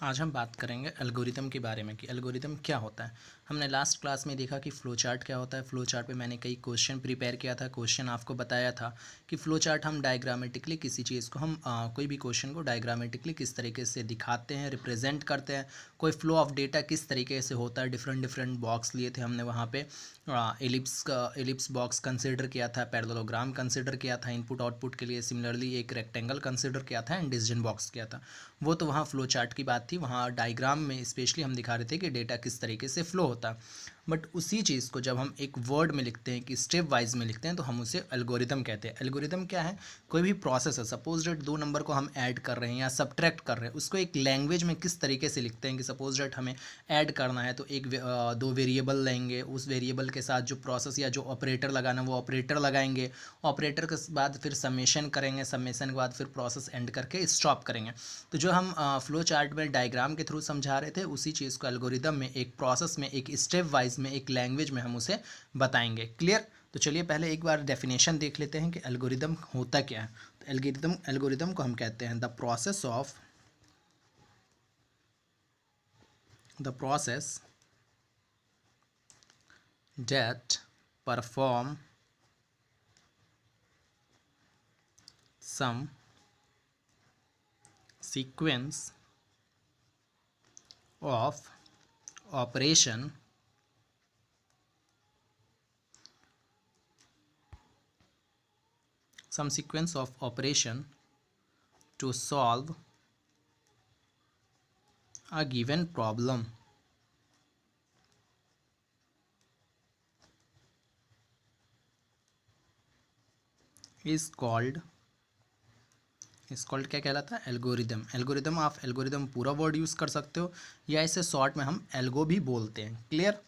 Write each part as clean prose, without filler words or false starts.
आज हम बात करेंगे एल्गोरिदम के बारे में कि एल्गोरिदम क्या होता है। हमने लास्ट क्लास में देखा कि फ़्लो चार्ट क्या होता है। फ़्लो चार्ट पे मैंने कई क्वेश्चन प्रिपेयर किया था। क्वेश्चन आपको बताया था कि फ़्लो चार्ट हम डायग्रामेटिकली किसी चीज़ को हम कोई भी क्वेश्चन को डायग्रामेटिकली किस तरीके से दिखाते हैं, रिप्रेजेंट करते हैं। कोई फ्लो ऑफ डेटा किस तरीके से होता है। डिफरेंट डिफरेंट बॉक्स लिए थे हमने वहाँ पे। एलिप्स बॉक्स कंसिडर किया था, पैरेललोग्राम कंसिडर किया था इनपुट आउटपुट के लिए। सिमिलरली एक रेक्टेंगल कंसिडर किया था एंड डिसीजन बॉक्स किया था। वो तो वहाँ फ्लो चार्ट की बात थी। वहाँ डायग्राम में स्पेशली हम दिखा रहे थे कि डेटा किस तरीके से फ्लो होता है। बट उसी चीज़ को जब हम एक वर्ड में लिखते हैं कि स्टेप वाइज में लिखते हैं तो हम उसे एल्गोरिदम कहते हैं। एल्गोरिदम क्या है? कोई भी प्रोसेस है, सपोज डेट 2 नंबर को हम ऐड कर रहे हैं या सब्ट्रैक्ट कर रहे हैं, उसको एक लैंग्वेज में किस तरीके से लिखते हैं कि सपोज डेट हमें ऐड करना है तो दो वेरिएबल लेंगे, उस वेरिएबल के साथ जो प्रोसेस या जो ऑपरेटर लगाना वो ऑपरेटर लगाएंगे। ऑपरेटर के बाद फिर समेशन करेंगे, समेशन के बाद फिर प्रोसेस एंड करके स्टॉप करेंगे। तो जो हम फ्लो चार्ट में डायग्राम के थ्रू समझा रहे थे उसी चीज़ को एल्गोरिदम में एक प्रोसेस में एक स्टेप वाइज में एक लैंग्वेज में हम उसे बताएंगे। क्लियर? तो चलिए पहले एक बार डेफिनेशन देख लेते हैं कि एल्गोरिदम होता क्या है। तो एल्गोरिदम को हम कहते हैं the process that perform some sequence of operation to solve a given problem is called क्या कहलाता है? एल्गोरिदम। एल्गोरिदम आप एल्गोरिदम पूरा वर्ड यूज़ कर सकते हो या इसे शॉर्ट में हम एल्गो भी बोलते हैं। क्लियर?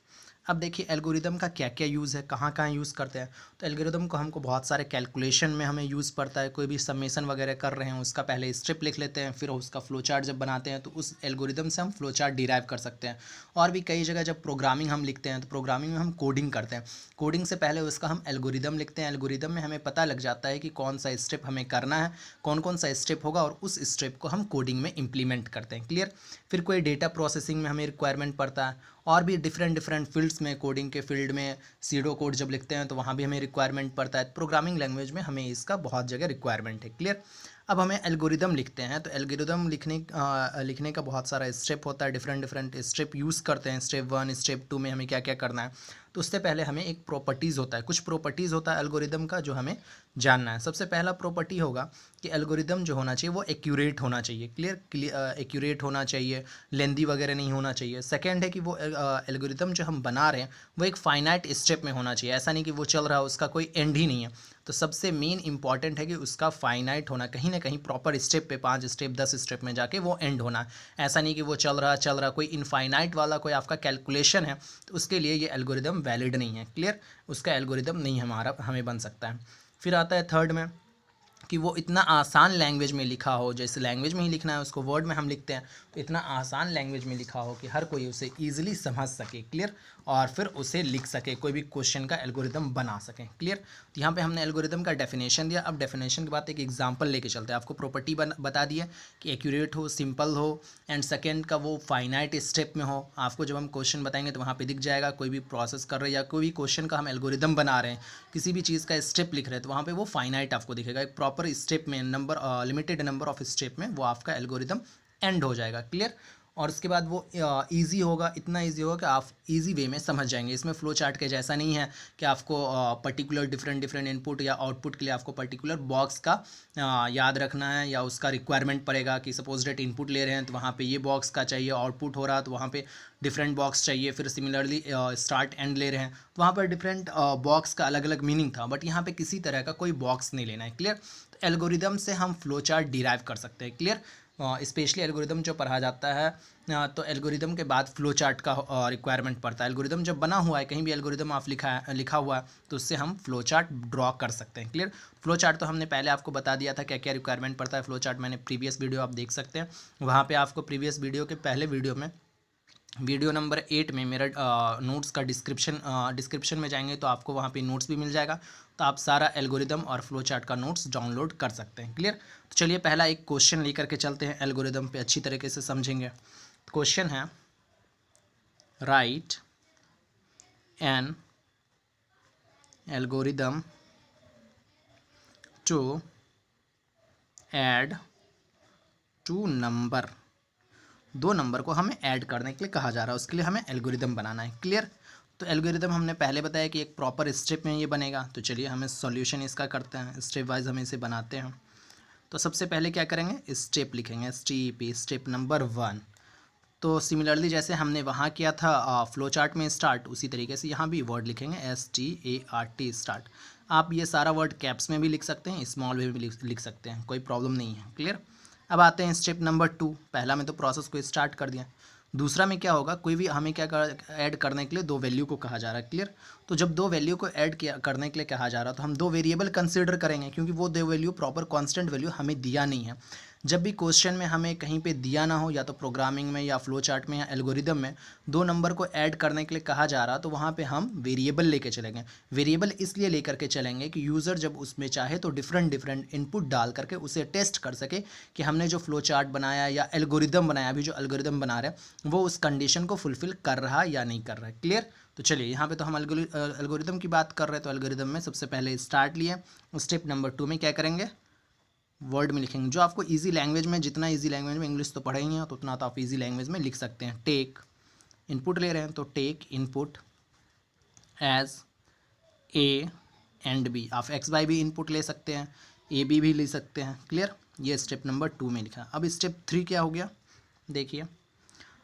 अब देखिए एल्गोरिदम का क्या क्या यूज़ है, कहाँ कहाँ यूज़ करते हैं। तो एल्गोरिदम को हमको बहुत सारे कैलकुलेशन में हमें यूज़ पड़ता है। कोई भी समेशन वगैरह कर रहे हैं उसका पहले स्टेप लिख लेते हैं, फिर उसका फ्लो चार्ट जब बनाते हैं तो उस एल्गोरिदम से हम फ्लो चार्ट डिराइव कर सकते हैं। और भी कई जगह जब प्रोग्रामिंग हम लिखते हैं तो प्रोग्रामिंग में हम कोडिंग करते हैं। कोडिंग से पहले उसका हम एल्गोरिदम लिखते हैं। एल्गोरिदम में हमें पता लग जाता है कि कौन सा स्टेप हमें करना है, कौन कौन सा स्टेप होगा और उस स्टेप को हम कोडिंग में इम्प्लीमेंट करते हैं। क्लियर? फिर कोई डेटा प्रोसेसिंग में हमें रिक्वायरमेंट पड़ता है और भी डिफरेंट डिफरेंट फील्ड्स में, कोडिंग के फील्ड में सीडो कोड जब लिखते हैं तो वहाँ भी हमें रिक्वायरमेंट पड़ता है। प्रोग्रामिंग लैंग्वेज में हमें इसका बहुत जगह रिक्वायरमेंट है। क्लियर? अब हमें एल्गोरिदम लिखते हैं तो एल्गोरिदम लिखने का बहुत सारा स्टेप होता है। डिफरेंट डिफरेंट स्टेप यूज़ करते हैं। स्टेप 1 स्टेप 2 में हमें क्या क्या करना है। तो उससे पहले हमें एक प्रॉपर्टीज़ होता है, कुछ प्रॉपर्टीज़ होता है एल्गोरिदम का जो हमें जानना है। सबसे पहला प्रॉपर्टी होगा कि एल्गोरिदम जो होना चाहिए वो एक्यूरेट होना चाहिए। क्लियर? एक्यूरेट होना चाहिए, लेंदी वगैरह नहीं होना चाहिए। सेकंड है कि वो एल्गोरिदम जो हम बना रहे हैं वो एक फाइनाइट स्टेप में होना चाहिए। ऐसा नहीं कि वो चल रहा है उसका कोई एंड ही नहीं है। तो सबसे मेन इंपॉर्टेंट है कि उसका फाइनाइट होना, कहीं ना कहीं प्रॉपर स्टेप पे 5 स्टेप 10 स्टेप में जाके वो एंड होना है। ऐसा नहीं कि वो चल रहा कोई इनफाइनाइट वाला कोई आपका कैलकुलेशन है तो उसके लिए ये एल्गोरिदम वैलिड नहीं है। क्लियर? उसका एल्गोरिदम नहीं हमें बन सकता है। फिर आता है थर्ड में कि वो इतना आसान लैंग्वेज में लिखा हो, जैसे लैंग्वेज में ही लिखना है उसको वर्ड में हम लिखते हैं तो इतना आसान लैंग्वेज में लिखा हो कि हर कोई उसे ईजिली समझ सके। क्लियर? और फिर उसे लिख सके, कोई भी क्वेश्चन का एल्गोरिदम बना सके। क्लियर? तो यहाँ पे हमने एल्गोरिदम का डेफिनेशन दिया। अब डेफिनेशन के बाद एक एग्जांपल लेके चलते हैं। आपको प्रॉपर्टी बता दी है कि एक्यूरेट हो, सिंपल हो एंड सेकेंड का वो फाइनाइट स्टेप में हो। आपको जब हम क्वेश्चन बताएंगे तो वहाँ पे दिख जाएगा कोई भी प्रोसेस कर रहे हैं या कोई भी क्वेश्चन का हम एल्गोरिदम बना रहे हैं, किसी भी चीज़ का स्टेप लिख रहे हैं तो वहाँ पे वो फाइनाइट आपको दिखेगा। एक प्रॉपर स्टेप में लिमिटेड नंबर ऑफ स्टेप में वो आपका एल्गोरिदम एंड हो जाएगा। क्लियर? और उसके बाद वो इजी होगा, इतना इजी होगा कि आप इजी वे में समझ जाएंगे। इसमें फ्लो चार्ट के जैसा नहीं है कि आपको पर्टिकुलर डिफरेंट डिफरेंट इनपुट या आउटपुट के लिए आपको पर्टिकुलर बॉक्स का याद रखना है या उसका रिक्वायरमेंट पड़ेगा कि सपोज डेट इनपुट ले रहे हैं तो वहाँ पे ये बॉक्स का चाहिए, आउटपुट हो रहा तो वहाँ पे डिफरेंट बॉक्स चाहिए। फिर सिमिलरली स्टार्ट एंड ले रहे हैं तो वहाँ पर डिफरेंट बॉक्स का अलग अलग मीनिंग था, बट यहाँ पे किसी तरह का कोई बॉक्स नहीं लेना है। क्लियर? तो एल्गोरिदम से हम फ्लो चार्ट डिराइव कर सकते हैं। क्लियर? स्पेशली एल्गोरिदम जो पढ़ा जाता है तो एल्गोरिदम के बाद फ्लो चार्ट का रिक्वायरमेंट पड़ता है। एल्गोरिदम जब बना हुआ है, कहीं भी एल्गोरिदम आप लिखा हुआ है तो उससे हम फ्लो चार्ट ड्रॉ कर सकते हैं। क्लियर? फ्लो चार्ट तो हमने पहले आपको बता दिया था क्या क्या रिक्वायरमेंट पड़ता है। फ्लो चार्ट मैंने प्रीवियस वीडियो आप देख सकते हैं, वहाँ पे आपको प्रीवियस वीडियो के पहले वीडियो में वीडियो नंबर 8 में मेरा नोट्स का डिस्क्रिप्शन में जाएंगे तो आपको वहाँ पे नोट्स भी मिल जाएगा। तो आप सारा एल्गोरिदम और फ्लो चार्ट का नोट्स डाउनलोड कर सकते हैं। क्लियर? तो चलिए पहला एक क्वेश्चन लेकर के चलते हैं, एल्गोरिदम पे अच्छी तरीके से समझेंगे। क्वेश्चन है write an algorithm to add two number, दो नंबर को हमें ऐड करने के लिए कहा जा रहा है, उसके लिए हमें एल्गोरिदम बनाना है। क्लियर। तो एल्गोरिदम हमने पहले बताया कि एक प्रॉपर स्टेप में ये बनेगा। तो चलिए हमें सॉल्यूशन इसका करते हैं, स्टेप वाइज हम इसे बनाते हैं। तो सबसे पहले क्या करेंगे, स्टेप लिखेंगे, STEP, स्टेप नंबर 1। तो सिमिलरली जैसे हमने वहाँ किया था फ्लो चार्ट में स्टार्ट, उसी तरीके से यहाँ भी वर्ड लिखेंगे START स्टार्ट। आप ये सारा वर्ड कैप्स में भी लिख सकते हैं, स्मॉल में भी लिख सकते हैं, कोई प्रॉब्लम नहीं है। क्लियर। अब आते हैं स्टेप नंबर 2। पहला में तो प्रोसेस को स्टार्ट कर दिया, दूसरा में क्या होगा, कोई भी हमें क्या ऐड करने के लिए दो वैल्यू को कहा जा रहा है। क्लियर। तो जब दो वैल्यू को ऐड किया करने के लिए कहा जा रहा है तो हम दो वेरिएबल कंसीडर करेंगे, क्योंकि वो दो वैल्यू प्रॉपर कांस्टेंट वैल्यू हमें दिया नहीं है। जब भी क्वेश्चन में हमें कहीं पे दिया ना हो, या तो प्रोग्रामिंग में या फ्लो चार्ट में या एल्गोरिदम में दो नंबर को ऐड करने के लिए कहा जा रहा, तो वहाँ पे हम वेरिएबल लेके चलेंगे। वेरिएबल इसलिए लेकर के चलेंगे कि यूज़र जब उसमें चाहे तो डिफरेंट डिफरेंट इनपुट डाल करके उसे टेस्ट कर सके कि हमने जो फ्लो चार्ट बनाया या एल्गोरिदम बनाया, अभी जो एल्गोरिदम बना रहे हैं वो उस कंडीशन को फुलफिल कर रहा या नहीं कर रहा है। क्लियर। तो चलिए यहाँ पे तो हम एल्गोरिदम की बात कर रहे हैं, तो एल्गोरिदम में सबसे पहले स्टार्ट लिए। स्टेप नंबर 2 में क्या करेंगे, वर्ड में लिखेंगे जो आपको इजी लैंग्वेज में, जितना इजी लैंग्वेज में, इंग्लिश तो पढ़े ही हैं तो उतना तो आप इजी लैंग्वेज में लिख सकते हैं। टेक इनपुट ले रहे हैं तो take input as a and b, आप एक्स वाई भी इनपुट ले सकते हैं, ए बी भी ले सकते हैं। क्लियर। ये स्टेप नंबर 2 में लिखा। अब स्टेप 3 क्या हो गया, देखिए।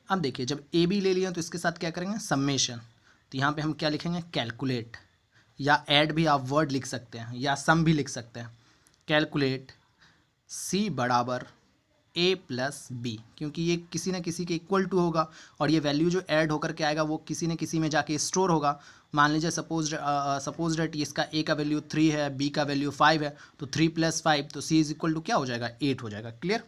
अब देखिए जब ए बी ले लिया तो इसके साथ क्या करेंगे, सम्मेशन। तो यहाँ पे हम क्या लिखेंगे, कैलकुलेट, या ऐड भी आप वर्ड लिख सकते हैं, या सम भी लिख सकते हैं। कैलकुलेट C बराबर A प्लस बी, क्योंकि ये किसी न किसी के इक्वल टू होगा, और ये वैल्यू जो ऐड होकर के आएगा वो किसी न किसी में जाके स्टोर होगा। मान लीजिए सपोज डेट इसका A का वैल्यू 3 है, B का वैल्यू 5 है, तो 3 + 5, तो C इज इक्वल टू क्या हो जाएगा, 8 हो जाएगा। क्लियर।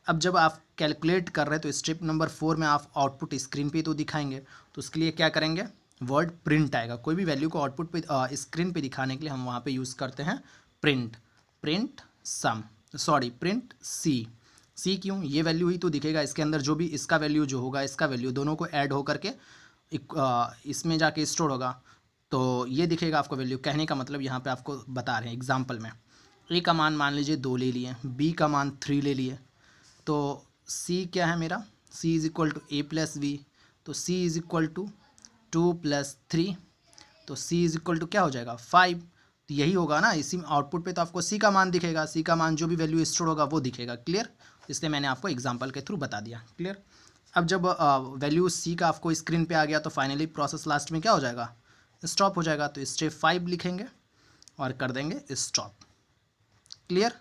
अब जब आप कैलकुलेट कर रहे हैं तो स्टेप नंबर 4 में आप आउटपुट स्क्रीन पे तो दिखाएंगे, तो उसके लिए क्या करेंगे, वर्ड प्रिंट आएगा। कोई भी वैल्यू को आउटपुट पे स्क्रीन पे दिखाने के लिए हम वहाँ पे यूज़ करते हैं प्रिंट। प्रिंट सम, सॉरी प्रिंट सी क्यों, ये वैल्यू ही तो दिखेगा इसके अंदर, जो भी इसका वैल्यू जो होगा, इसका वैल्यू दोनों को ऐड होकर के इसमें जाके स्टोर होगा, तो ये दिखेगा आपको वैल्यू। कहने का मतलब यहाँ पे आपको बता रहे हैं एग्जांपल में, ए का मान लीजिए 2 ले लिए, बी का मान 3 ले लिए, तो सी क्या है मेरा, C is equal to A plus B, तो सी इज इक्वल टू 2 + 3, तो सी इज इक्वल टू क्या हो जाएगा, 5। तो यही होगा ना, इसी आउटपुट पे तो आपको सी का मान दिखेगा, सी का मान जो भी वैल्यू स्टोर होगा वो दिखेगा। क्लियर। इसलिए मैंने आपको एग्जांपल के थ्रू बता दिया। क्लियर। अब जब वैल्यू सी का आपको स्क्रीन पे आ गया तो फाइनली प्रोसेस लास्ट में क्या हो जाएगा, स्टॉप हो जाएगा। तो स्टेप 5 लिखेंगे और कर देंगे स्टॉप। क्लियर।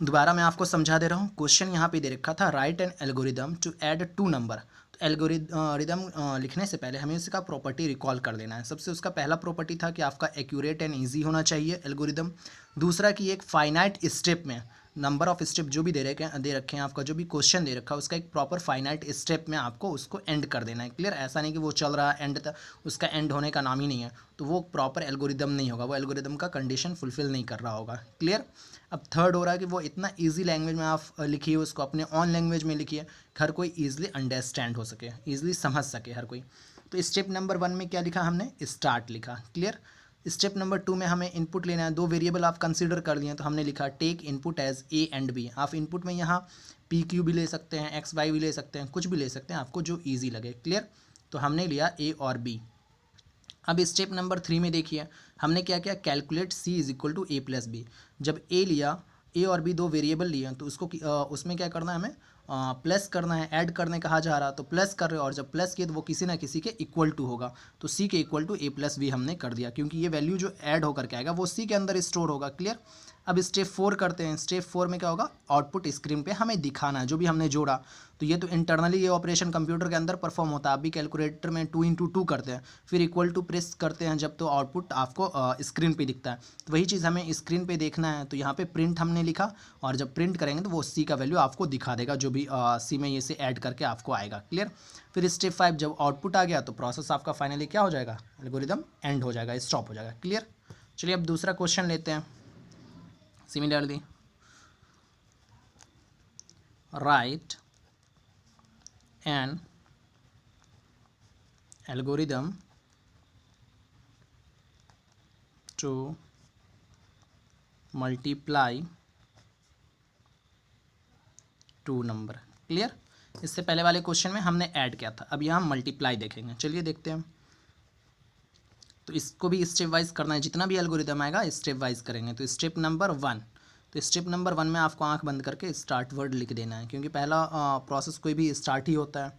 दोबारा मैं आपको समझा दे रहा हूँ। क्वेश्चन यहाँ पे दे रखा था write an algorithm to add 2 number. तो एल्गोरिदम लिखने से पहले हमें इसका प्रॉपर्टी रिकॉल कर लेना है। सबसे उसका पहला प्रॉपर्टी था कि आपका एक्यूरेट एंड इजी होना चाहिए एल्गोरिदम। दूसरा कि एक फाइनाइट स्टेप में नंबर ऑफ स्टेप जो भी दे रखे हैं, आपका जो भी क्वेश्चन दे रखा है उसका एक प्रॉपर फाइनाइट स्टेप में आपको उसको एंड कर देना है। क्लियर। ऐसा नहीं कि वो चल रहा है एंड तक, उसका एंड होने का नाम ही नहीं है, तो वो प्रॉपर एल्गोरिदम नहीं होगा, वो एल्गोरिदम का कंडीशन फुलफिल नहीं कर रहा होगा। क्लियर। अब थर्ड हो रहा है कि वो इतना इजी लैंग्वेज में आप लिखिए, उसको अपने ऑन लैंग्वेज में लिखिए, हर कोई ईजिली अंडरस्टैंड हो सके, ईजिली समझ सके हर कोई। तो स्टेप नंबर 1 में क्या लिखा हमने, स्टार्ट लिखा। क्लियर। स्टेप नंबर 2 में हमें इनपुट लेना है, दो वेरिएबल आप कंसीडर कर लिए, तो हमने लिखा take input as a and b. आप इनपुट में यहाँ पी क्यू भी ले सकते हैं, एक्स वाई भी ले सकते हैं, कुछ भी ले सकते हैं, आपको जो ईजी लगे। क्लियर। तो हमने लिया ए और बी। अब स्टेप नंबर 3 में देखिए हमने क्या किया, calculate c is equal to A plus b. जब ए लिया, ए और बी दो वेरिएबल लिए, तो उसको उसमें क्या करना है, हमें प्लस करना है, ऐड करने कहा जा रहा, तो प्लस कर रहे हो, और जब प्लस किए तो वो किसी ना किसी के इक्वल टू होगा, तो सी के equal to A plus B हमने कर दिया, क्योंकि ये वैल्यू जो ऐड होकर के आएगा वो सी के अंदर स्टोर होगा। क्लियर। अब स्टेप 4 करते हैं। स्टेप 4 में क्या होगा, आउटपुट स्क्रीन पे हमें दिखाना है जो भी हमने जोड़ा। तो ये तो इंटरनली ये ऑपरेशन कंप्यूटर के अंदर परफॉर्म होता है। अभी कैलकुलेटर में 2 × 2 करते हैं, फिर इक्वल टू प्रेस करते हैं जब, तो आउटपुट आपको स्क्रीन पे दिखता है। तो वही चीज़ हमें स्क्रीन पे देखना है, तो यहाँ पे प्रिंट हमने लिखा, और जब प्रिंट करेंगे तो वो सी का वैल्यू आपको दिखा देगा, जो भी सी में ये से ऐड करके आपको आएगा। क्लियर। फिर स्टेप 5 जब आउटपुट आ गया तो प्रोसेस आपका फाइनली क्या हो जाएगा, एल्गोरिदम एंड हो जाएगा, स्टॉप हो जाएगा। क्लियर। चलिए अब दूसरा क्वेश्चन लेते हैं। Similarly write an algorithm to multiply two number. Clear. इससे पहले वाले क्वेश्चन में हमने ऐड किया था, अब यहाँ मल्टीप्लाई देखेंगे। चलिए देखते हैं। तो इसको भी स्टेप वाइज करना है, जितना भी एल्गोरिदम आएगा स्टेप वाइज करेंगे। तो स्टेप नंबर 1, तो स्टेप नंबर 1 में आपको आंख बंद करके स्टार्ट वर्ड लिख देना है, क्योंकि पहला प्रोसेस कोई भी स्टार्ट ही होता है।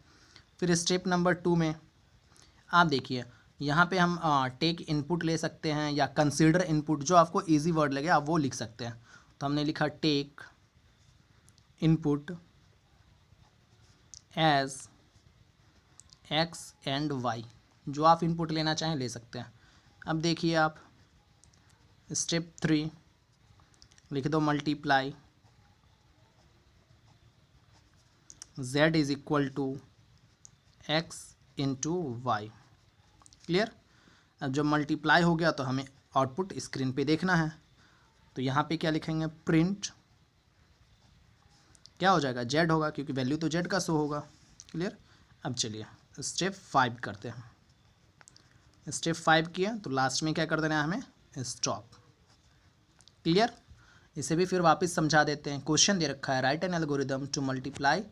फिर स्टेप नंबर 2 में आप देखिए, यहाँ पे हम टेक इनपुट ले सकते हैं या कंसीडर इनपुट, जो आपको ईजी वर्ड लगे आप वो लिख सकते हैं। तो हमने लिखा take input as X and Y, जो आप इनपुट लेना चाहें ले सकते हैं। अब देखिए आप स्टेप 3 लिख दो multiply z is equal to X into Y. Clear. अब जब मल्टीप्लाई हो गया तो हमें आउटपुट स्क्रीन पे देखना है। तो यहाँ पे क्या लिखेंगे, प्रिंट, क्या हो जाएगा, z होगा, क्योंकि वैल्यू तो z का शो होगा। क्लियर। अब चलिए स्टेप 5 करते हैं। स्टेप 5 किया तो लास्ट में क्या कर देना है हमें, स्टॉप। क्लियर। इसे भी फिर वापस समझा देते हैं। क्वेश्चन दे रखा है, write an algorithm to multiply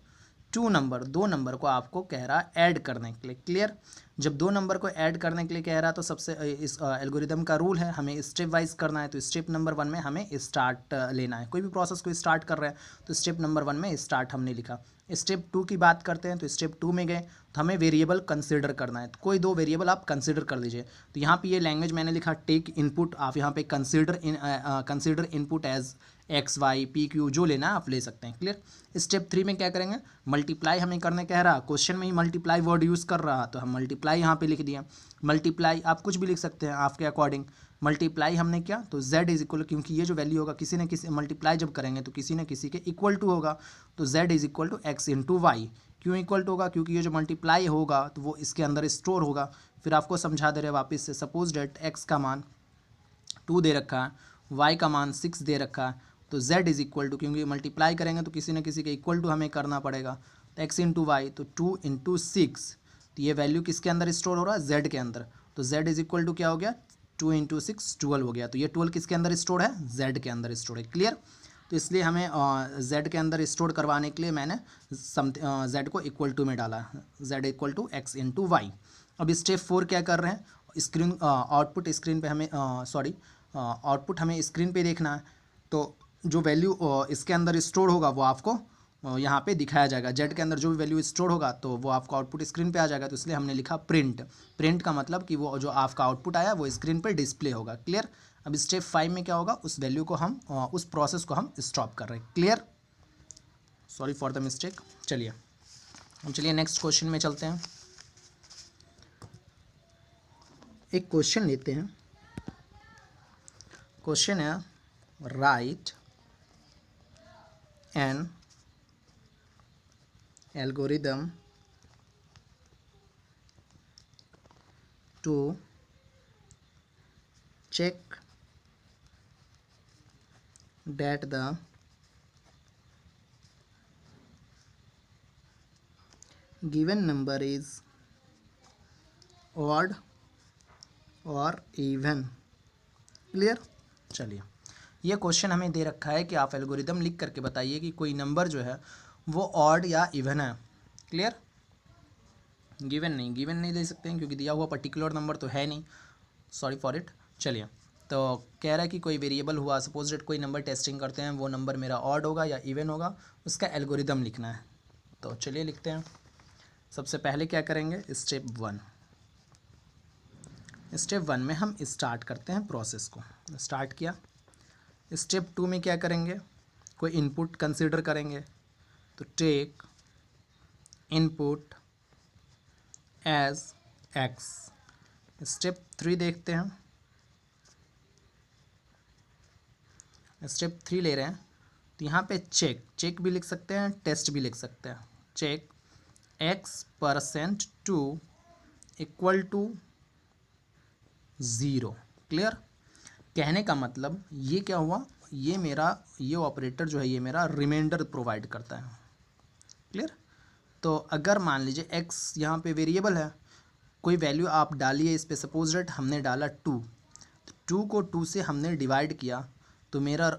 two number, दो नंबर को आपको कह रहा है ऐड करने के लिए। क्लियर। जब दो नंबर को ऐड करने के लिए कह रहा है तो सबसे इस एल्गोरिदम का रूल है हमें स्टेप वाइज करना है। तो स्टेप नंबर 1 में हमें स्टार्ट लेना है। कोई भी प्रोसेस को स्टार्ट कर रहे हैं तो स्टेप नंबर 1 में स्टार्ट हमने लिखा। स्टेप 2 की बात करते हैं तो स्टेप 2 में गए तो हमें वेरिएबल कंसिडर करना है। तो कोई दो वेरिएबल आप कंसिडर कर लीजिए। तो यहाँ पे ये लैंग्वेज मैंने लिखा टेक इनपुट, आप यहाँ पे consider input as X Y P Q, जो लेना है आप ले सकते हैं। क्लियर। स्टेप 3 में क्या करेंगे, मल्टीप्लाई हमें करने कह रहा, क्वेश्चन में ही मल्टीप्लाई वर्ड यूज़ कर रहा, तो हम मल्टीप्लाई यहाँ पे लिख दिया। मल्टीप्लाई आप कुछ भी लिख सकते हैं आपके अकॉर्डिंग। मल्टीप्लाई हमने किया तो z इज इक्वल, क्योंकि ये जो वैल्यू होगा किसी न किसी, मल्टीप्लाई जब करेंगे तो किसी न किसी के इक्वल टू होगा। तो z is equal to X into Y. क्यों इक्वल टू होगा, क्योंकि ये जो मल्टीप्लाई होगा तो वो इसके अंदर स्टोर होगा। फिर आपको समझा दे रहे वापस से, सपोज डेट एक्स का मान 2 दे रखा है, वाई का मान 6 दे रखा है, तो z इज इक्वल टू, क्योंकि मल्टीप्लाई करेंगे तो किसी न किसी के इक्वल टू हमें करना पड़ेगा। तो x इंटू वाई, तो 2 इंटू 6, तो ये वैल्यू किसके अंदर स्टोर हो रहा है, z के अंदर। तो z इज इक्वल टू क्या हो गया, 2 इंटू 6 12 हो गया। तो ये 12 किसके अंदर स्टोर है, z के अंदर स्टोर है। क्लियर। तो इसलिए हमें z के अंदर स्टोर करवाने के लिए मैंने z को इक्वल टू में डाला, z equal to X into Y. अब स्टेप 4 क्या कर रहे हैं, स्क्रीन आउटपुट स्क्रीन पे हमें आउटपुट हमें स्क्रीन पे देखना है। तो जो वैल्यू इसके अंदर स्टोर होगा वो आपको यहाँ पे दिखाया जाएगा। जेड के अंदर जो भी वैल्यू स्टोर होगा तो वो आपको आउटपुट स्क्रीन पे आ जाएगा। तो इसलिए हमने लिखा प्रिंट। प्रिंट का मतलब कि वो जो आपका आउटपुट आया वो स्क्रीन पर डिस्प्ले होगा। क्लियर। अब स्टेप 5 में क्या होगा, उस वैल्यू को हम उस प्रोसेस को हम स्टॉप कर रहे हैं। Clear. Sorry for the mistake. चलिए हम नेक्स्ट क्वेश्चन में चलते हैं। एक क्वेश्चन लेते हैं। क्वेश्चन है, write an algorithm to check that the given number is odd or even। Clear. चलिए ये क्वेश्चन हमें दे रखा है कि आप एल्गोरिदम लिख करके बताइए कि कोई नंबर जो है वो ऑड या इवन है। क्लियर। गिवन नहीं दे सकते हैं क्योंकि दिया हुआ पर्टिकुलर नंबर तो है नहीं, सॉरी फॉर इट। चलिए तो कह रहा है कि कोई वेरिएबल हुआ, सपोज डेट कोई नंबर टेस्टिंग करते हैं, वो नंबर मेरा ऑड होगा या इवन होगा, उसका एल्गोरिदम लिखना है। तो चलिए लिखते हैं। सबसे पहले क्या करेंगे, स्टेप 1। स्टेप 1 में हम स्टार्ट करते हैं प्रोसेस को। स्टार्ट किया। स्टेप 2 में क्या करेंगे, कोई इनपुट कंसीडर करेंगे। तो take input as X. Step 3 देखते हैं। स्टेप 3 ले रहे हैं तो यहाँ पे चेक भी लिख सकते हैं, टेस्ट भी लिख सकते हैं। Check x%2 equal to 0। Clear. कहने का मतलब ये क्या हुआ, ये ऑपरेटर जो है ये मेरा रिमाइंडर प्रोवाइड करता है। क्लियर। तो अगर मान लीजिए एक्स यहाँ पे वेरिएबल है, कोई वैल्यू आप डालिए इस पर, सपोज डेट हमने डाला 2, तो 2 को 2 से हमने डिवाइड किया तो मेरा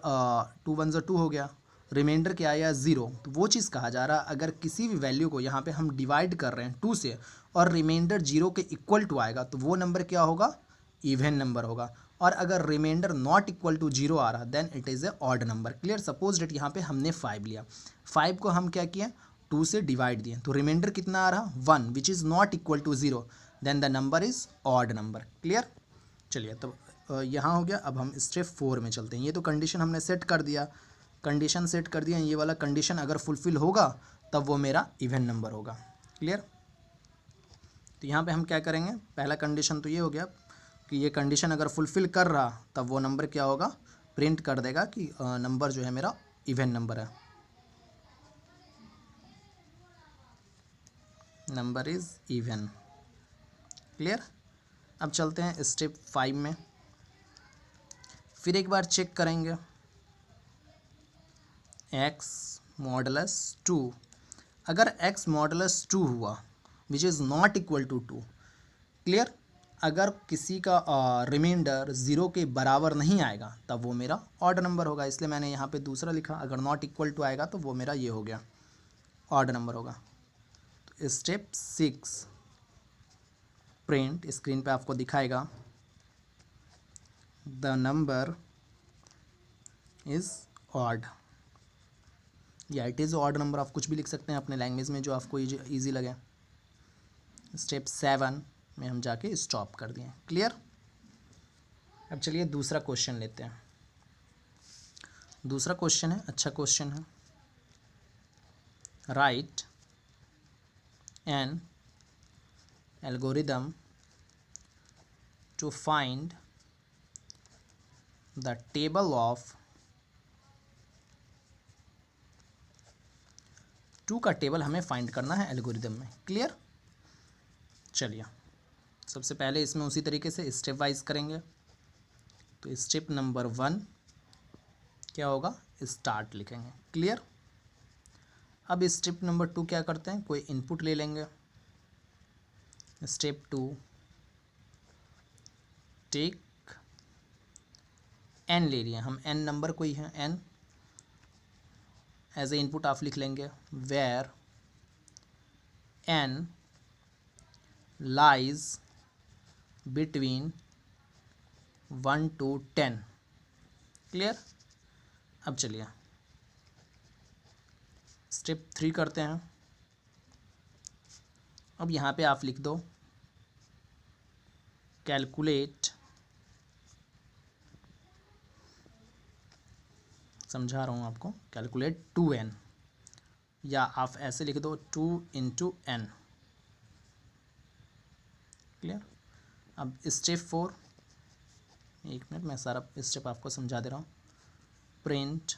2 1 2 हो गया, रिमाइंडर क्या आया 0। तो वो चीज़ कहा जा रहा है, अगर किसी भी वैल्यू को यहाँ पे हम डिवाइड कर रहे हैं 2 से और रिमाइंडर 0 के इक्वल टू आएगा तो वो नंबर क्या होगा, इवन नंबर होगा। और अगर रिमाइंडर नॉट इक्वल टू 0 आ रहा then it is a odd number. Clear. Suppose that यहाँ पे हमने 5 लिया, 5 को हम क्या किए 2 से डिवाइड दिए तो रिमाइंडर कितना आ रहा 1 which is not equal to 0, then the number is odd number. Clear. चलिए तो यहाँ हो गया। अब हम स्टेप 4 में चलते हैं। ये तो कंडीशन हमने सेट कर दिया, कंडीशन सेट कर दिया, ये वाला कंडीशन अगर फुलफिल होगा तब वो मेरा इवन नंबर होगा। क्लियर। तो यहाँ पे हम क्या करेंगे, पहला कंडीशन तो ये हो गया कि ये कंडीशन अगर फुलफिल कर रहा तब वो नंबर क्या होगा, प्रिंट कर देगा कि नंबर जो है मेरा इवन नंबर है, नंबर इज़ इवन। क्लियर। अब चलते हैं स्टेप 5 में, फिर एक बार चेक करेंगे x मॉडुलस 2। अगर x मॉडुलस 2 हुआ which is not equal to 2। Clear. अगर किसी का रिमाइंडर 0 के बराबर नहीं आएगा तब वो मेरा ऑड नंबर होगा, इसलिए मैंने यहाँ पे दूसरा लिखा। अगर नॉट इक्वल टू आएगा तो वो मेरा ये हो गया, ऑड नंबर होगा। तो स्टेप 6 प्रिंट, स्क्रीन पे आपको दिखाएगा द नंबर इज़ ऑड या इट इज़ ऑड नंबर, आप कुछ भी लिख सकते हैं अपने लैंग्वेज में जो आपको ईजी लगे। स्टेप 7 में हम जाके स्टॉप कर दिए। क्लियर। अब चलिए दूसरा क्वेश्चन लेते हैं। दूसरा क्वेश्चन है, अच्छा क्वेश्चन है। Write an algorithm to find the table of 2 का टेबल हमें फाइंड करना है एल्गोरिदम में। क्लियर। चलिए सबसे पहले इसमें उसी तरीके से स्टेप वाइज करेंगे। तो स्टेप नंबर 1 क्या होगा, स्टार्ट लिखेंगे। क्लियर। अब स्टेप नंबर 2 क्या करते हैं, कोई इनपुट ले लेंगे। स्टेप 2 टेक n ले लिए हम, n नंबर कोई है, n एज ए इनपुट आप लिख लेंगे। Where n lies between 1 to 10। Clear. अब चलिए स्टेप 3 करते हैं। अब यहाँ पे आप लिख दो कैलकुलेट, समझा रहा हूँ आपको, कैलकुलेट 2n, या आप ऐसे लिख दो 2 into n। क्लियर। अब स्टेप 4, एक मिनट मैं सारा स्टेप आपको समझा दे रहा हूँ। प्रिंट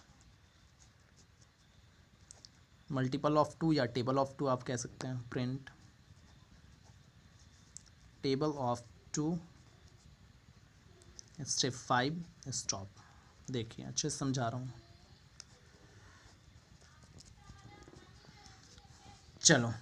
मल्टीपल ऑफ 2 या टेबल ऑफ 2 आप कह सकते हैं। Print table of 2। Step 5 stop. देखिए अच्छे से समझा रहा हूँ। चलो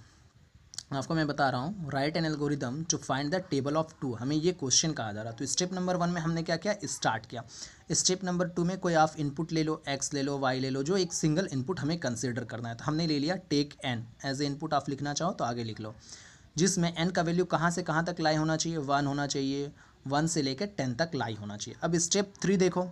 आपको मैं बता रहा हूँ, write an algorithm to find the table of 2, हमें ये क्वेश्चन कहा जा रहा है। तो स्टेप नंबर 1 में हमने क्या किया, स्टार्ट किया। स्टेप नंबर 2 में कोई आप इनपुट ले लो, x ले लो, y ले लो, जो एक सिंगल इनपुट हमें कंसिडर करना है। तो हमने ले लिया take n as a input, आप लिखना चाहो तो आगे लिख लो, जिसमें n का वैल्यू कहाँ से कहाँ तक लाई होना चाहिए, 1 होना चाहिए, 1 से लेकर 10 तक लाई होना चाहिए। अब स्टेप 3 देखो,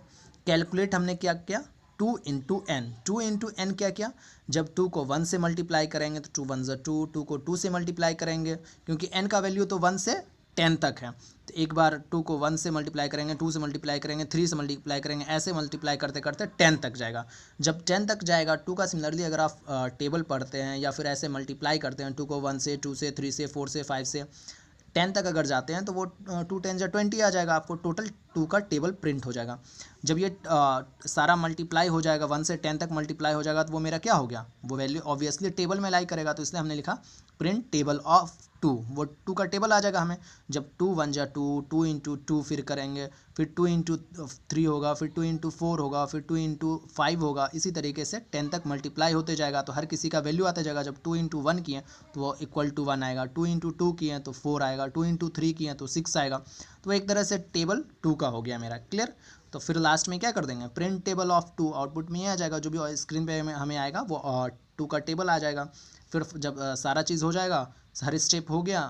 कैलकुलेट हमने क्या किया, 2 into n। 2 into n क्या किया, जब 2 को 1 से मल्टीप्लाई करेंगे तो 2 1 2, 2 को 2 से मल्टीप्लाई करेंगे क्योंकि n का वैल्यू तो 1 से 10 तक है। तो एक बार 2 को 1 से मल्टीप्लाई करेंगे, 2 से मल्टीप्लाई करेंगे, 3 से मल्टीप्लाई करेंगे, ऐसे मल्टीप्लाई करते करते 10 तक जाएगा। जब 10 तक जाएगा 2 का सिमिलरली अगर आप टेबल पढ़ते हैं या फिर ऐसे मल्टीप्लाई करते हैं 2 को 1 से, 2 से, 3 से, 4 से, 5 से 10 तक अगर जाते हैं तो वो 2 10 या 20 आ जाएगा, आपको टोटल टू का टेबल प्रिंट हो जाएगा। जब ये सारा मल्टीप्लाई हो जाएगा 1 से 10 तक मल्टीप्लाई हो जाएगा तो वो मेरा क्या हो गया, वो वैल्यू ऑब्वियसली टेबल में लाई करेगा, तो इसलिए हमने लिखा प्रिंट टेबल ऑफ 2। वो 2 का टेबल आ जाएगा हमें। जब 2 1 जा 2, 2 इंटू 2 फिर करेंगे, फिर 2 इंटू 3 होगा, फिर 2 इंटू 4 होगा, फिर 2 इंटू 5 होगा, इसी तरीके से 10 तक मल्टीप्लाई होते जाएगा। तो हर किसी का वैल्यू आता जाएगा। जब 2 इंटू 1 किए तो वो इक्वल टू 1 आएगा, 2 इंटू 2 किए तो 4 आएगा, 2 इंटू 3 किए तो 6 आएगा। तो एक तरह से टेबल 2 का हो गया मेरा। क्लियर। तो फिर लास्ट में क्या कर देंगे, प्रिंट टेबल ऑफ 2, आउटपुट में ये आ जाएगा, जो भी स्क्रीन पे हमें आएगा वो 2 का टेबल आ जाएगा। फिर जब सारा चीज़ हो जाएगा, हर स्टेप हो गया,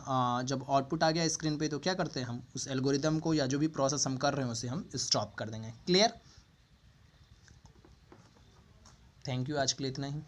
जब आउटपुट आ गया स्क्रीन पे तो क्या करते हैं, हम उस एल्गोरिदम को या जो भी प्रोसेस हम कर रहे हैं उसे हम स्टॉप कर देंगे। क्लियर। थैंक यू, आज के लिए इतना ही।